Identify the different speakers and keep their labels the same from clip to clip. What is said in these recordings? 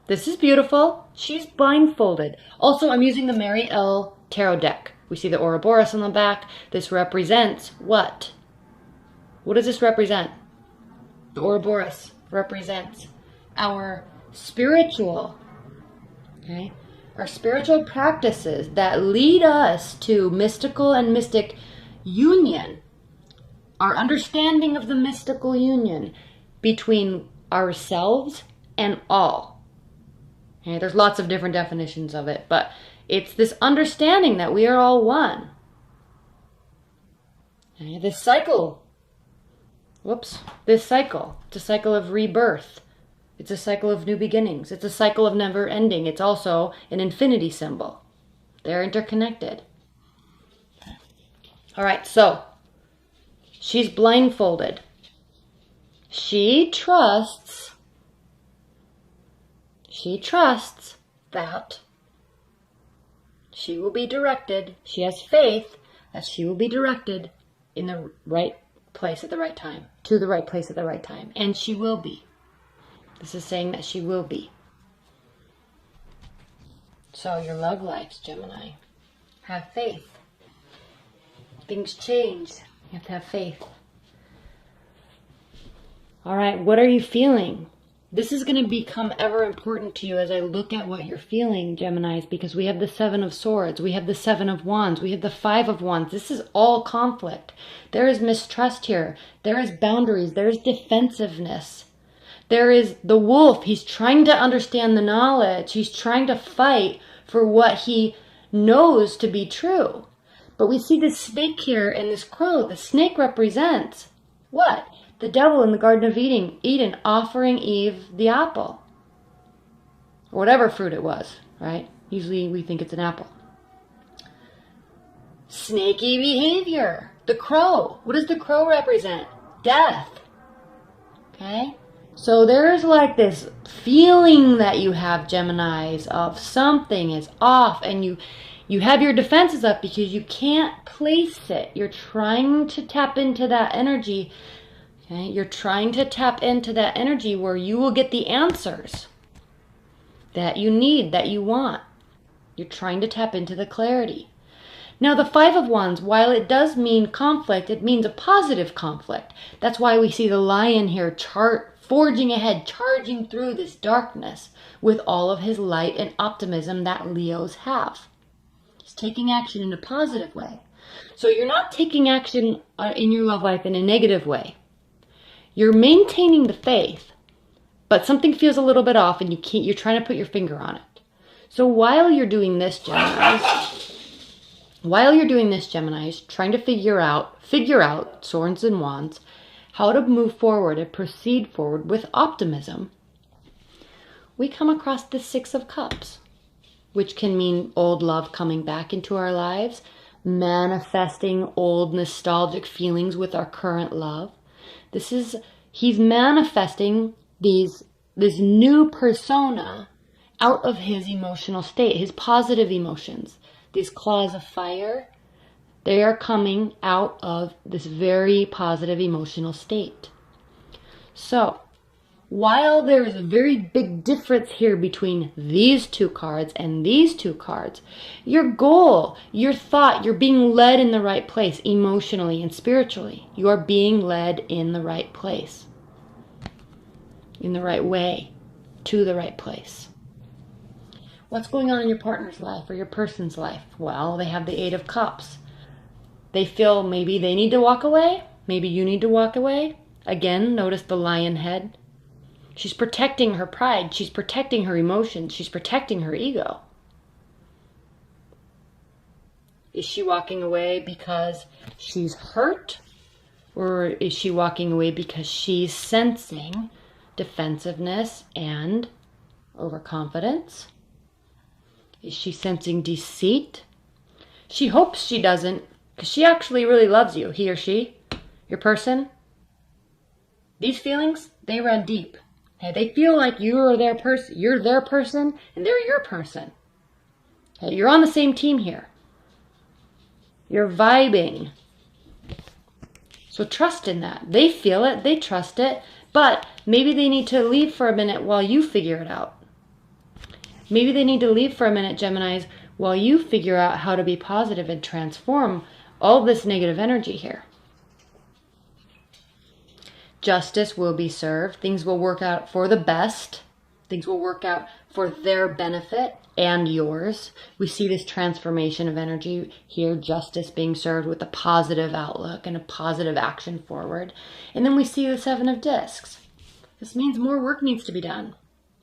Speaker 1: This is beautiful. She's blindfolded. Also, I'm using the Mary L. Tarot deck. We see the Ouroboros on the back. This represents what? What does this represent? The Ouroboros represents our spiritual, okay? Our spiritual practices that lead us to mystical and mystic union. Our understanding of the mystical union between ourselves and all. Okay, there's lots of different definitions of it, but it's this understanding that we are all one. Okay, this cycle, it's a cycle of rebirth. It's a cycle of new beginnings. It's a cycle of never ending. It's also an infinity symbol. They're interconnected. All right, so she's blindfolded. She trusts that she will be directed. She has faith that she will be directed in the right place at the right time, to the right place at the right time. And she will be. This is saying that she will be. So your love lives, Gemini. Have faith. Things change. You have to have faith. All right, what are you feeling? This is going to become ever important to you as I look at what you're feeling, Geminis, because we have the Seven of Swords, we have the Seven of Wands, we have the Five of Wands. This is all conflict. There is mistrust here. There is boundaries. There is defensiveness. There is the wolf. He's trying to understand the knowledge. He's trying to fight for what he knows to be true. But we see this snake here and this crow. The snake represents what? The devil in the Garden of Eden offering Eve the apple. Or whatever fruit it was, right? Usually we think it's an apple. Snaky behavior. The crow. What does the crow represent? Death. Okay? So there's like this feeling that you have, Geminis, of something is off, and you have your defenses up because you can't place it. You're trying to tap into that energy. Okay? You're trying to tap into that energy where you will get the answers that you need, that you want. You're trying to tap into the clarity. Now, the Five of Wands, while it does mean conflict, it means a positive conflict. That's why we see the lion here forging ahead, charging through this darkness with all of his light and optimism that Leos have. He's taking action in a positive way. So you're not taking action in your love life in a negative way. You're maintaining the faith, but something feels a little bit off and you're trying to put your finger on it. So while you're doing this, Geminis, trying to figure out Swords and Wands, how to move forward and proceed forward with optimism, we come across the Six of Cups, which can mean old love coming back into our lives, manifesting old nostalgic feelings with our current love. He's manifesting this new persona out of his emotional state, his positive emotions. These claws of fire, they are coming out of this very positive emotional state. So, while there is a very big difference here between these two cards and these two cards, your goal, your thought, you're being led in the right place emotionally and spiritually. You are being led in the right place, in the right way, to the right place. What's going on in your partner's life or your person's life? Well, they have the Eight of Cups. They feel maybe they need to walk away. Maybe you need to walk away. Again, notice the lion head. She's protecting her pride. She's protecting her emotions. She's protecting her ego. Is she walking away because she's hurt? Or is she walking away because she's sensing defensiveness and overconfidence? Is she sensing deceit? She hopes she doesn't, because she actually really loves you, he or she, your person. These feelings, they run deep. Okay, they feel like you're their person, and they're your person. Okay, you're on the same team here. You're vibing. So trust in that. They feel it, they trust it, but maybe they need to leave for a minute while you figure it out. Maybe they need to leave for a minute, Geminis, while you figure out how to be positive and transform all this negative energy here. Justice will be served. Things will work out for the best. Things will work out for their benefit and yours. We see this transformation of energy here, justice being served with a positive outlook and a positive action forward. And then we see the Seven of Discs. This means more work needs to be done.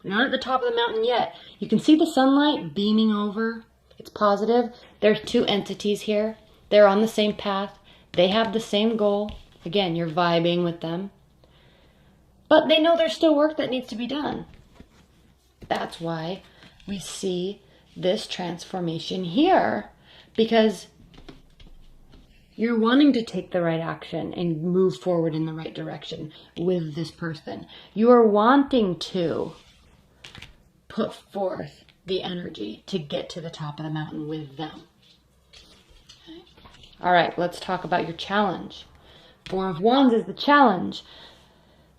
Speaker 1: We're not at the top of the mountain yet. You can see the sunlight beaming over. It's positive. There's two entities here. They're on the same path. They have the same goal. Again, you're vibing with them. But they know there's still work that needs to be done. That's why we see this transformation here, because you're wanting to take the right action and move forward in the right direction with this person. You are wanting to put forth the energy to get to the top of the mountain with them. Okay. All right, let's talk about your challenge. Four of Wands is the challenge.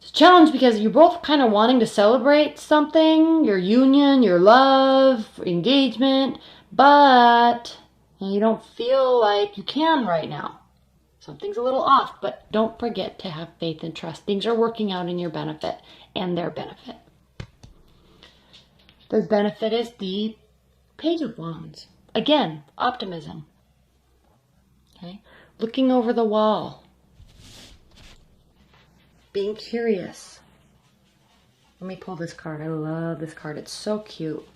Speaker 1: It's a challenge because you're both kind of wanting to celebrate something, your union, your love, engagement, but you don't feel like you can right now. Something's a little off, but don't forget to have faith and trust. Things are working out in your benefit and their benefit. The benefit is the Page of Wands. Again, optimism. Okay? Looking over the wall. Being curious. Let me pull this card. I love this card. It's so cute.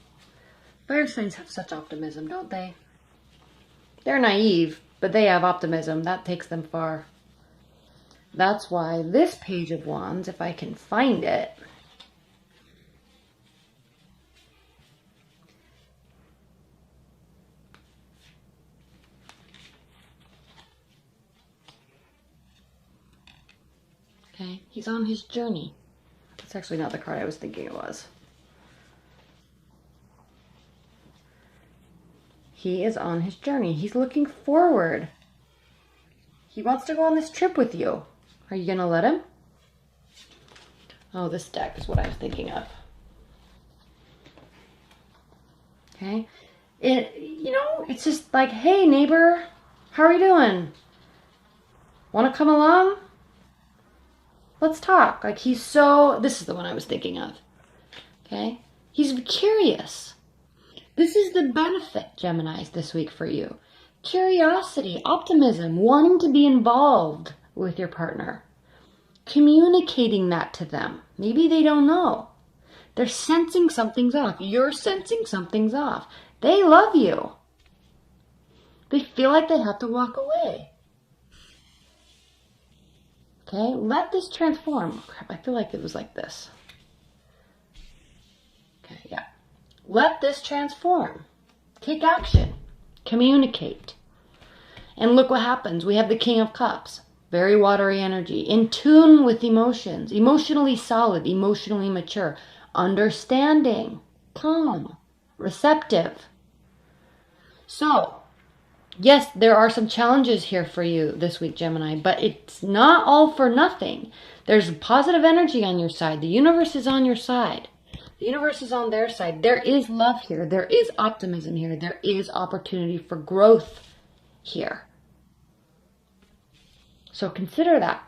Speaker 1: Fire signs have such optimism, don't they? They're naive, but they have optimism. That takes them far. That's why this Page of Wands, if I can find it, okay, he's on his journey. That's actually not the card I was thinking it was. He is on his journey. He's looking forward. He wants to go on this trip with you. Are you going to let him? Oh, this deck is what I was thinking of. Okay. It's just like, hey, neighbor, how are you doing? Want to come along? Let's talk. Like, this is the one I was thinking of. Okay. He's curious. This is the benefit, Geminis, this week for you. Curiosity, optimism, wanting to be involved with your partner. Communicating that to them. Maybe they don't know. They're sensing something's off. You're sensing something's off. They love you. They feel like they have to walk away. Okay, let this transform. Oh, crap, I feel like it was like this. Okay, yeah. Let this transform. Take action. Communicate. And look what happens. We have the King of Cups. Very watery energy. In tune with emotions. Emotionally solid. Emotionally mature. Understanding. Calm. Receptive. So, yes, there are some challenges here for you this week, Gemini, but it's not all for nothing. There's positive energy on your side. The universe is on your side. The universe is on their side. There is love here. There is optimism here. There is opportunity for growth here. So consider that.